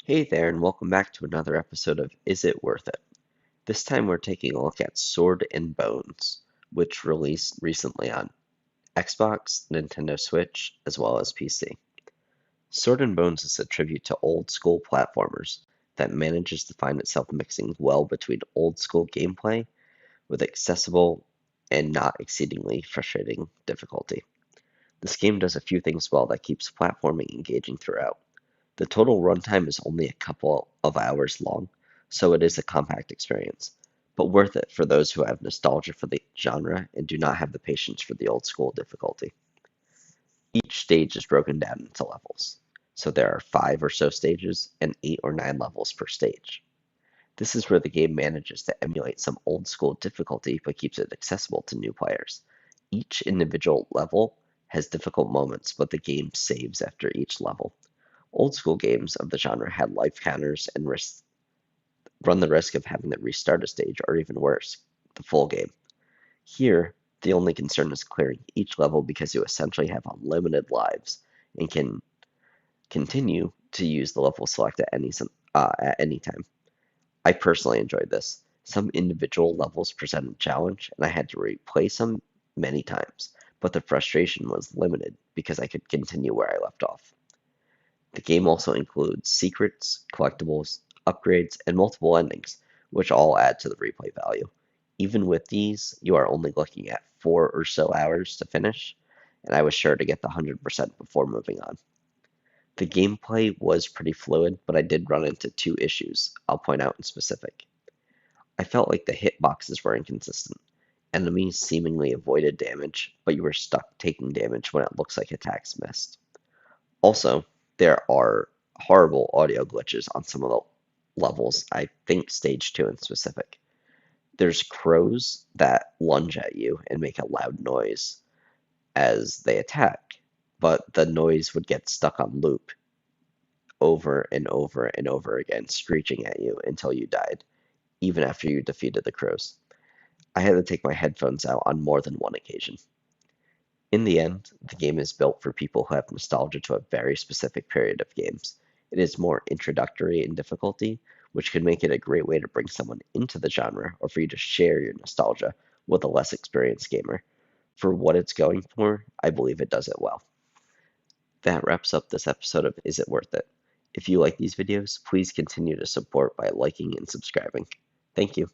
Hey there, and welcome back to another episode of Is It Worth It? This time we're taking a look at Sword and Bones, which released recently on Xbox, Nintendo Switch, as well as PC. Sword and Bones is a tribute to old school platformers that manages to find itself mixing well between old school gameplay with accessible and not exceedingly frustrating difficulty. This game does a few things well that keeps platforming engaging throughout. The total runtime is only a couple of hours long, so it is a compact experience, but worth it for those who have nostalgia for the genre and do not have the patience for the old school difficulty. Each stage is broken down into levels, so there are 5 or so stages and 8 or 9 levels per stage. This is where the game manages to emulate some old school difficulty but keeps it accessible to new players. Each individual level has difficult moments, but the game saves after each level. Old school games of the genre had life counters and run the risk of having to restart a stage or even worse, the full game. Here, the only concern is clearing each level because you essentially have unlimited lives and can continue to use the level select at any time. I personally enjoyed this. Some individual levels presented a challenge, and I had to replay some many times, but the frustration was limited because I could continue where I left off. The game also includes secrets, collectibles, upgrades, and multiple endings, which all add to the replay value. Even with these, you are only looking at 4 or so hours to finish, and I was sure to get the 100% before moving on. The gameplay was pretty fluid, but I did run into 2 issues I'll point out in specific. I felt like the hitboxes were inconsistent. Enemies seemingly avoided damage, but you were stuck taking damage when it looks like attacks missed. Also, there are horrible audio glitches on some of the levels, I think stage 2 in specific. There's crows that lunge at you and make a loud noise as they attack, but the noise would get stuck on loop over and over and over again, screeching at you until you died, even after you defeated the crows. I had to take my headphones out on more than one occasion. In the end, the game is built for people who have nostalgia to a very specific period of games. It is more introductory in difficulty, which could make it a great way to bring someone into the genre or for you to share your nostalgia with a less experienced gamer. For what it's going for, I believe it does it well. That wraps up this episode of Is It Worth It? If you like these videos, please continue to support by liking and subscribing. Thank you.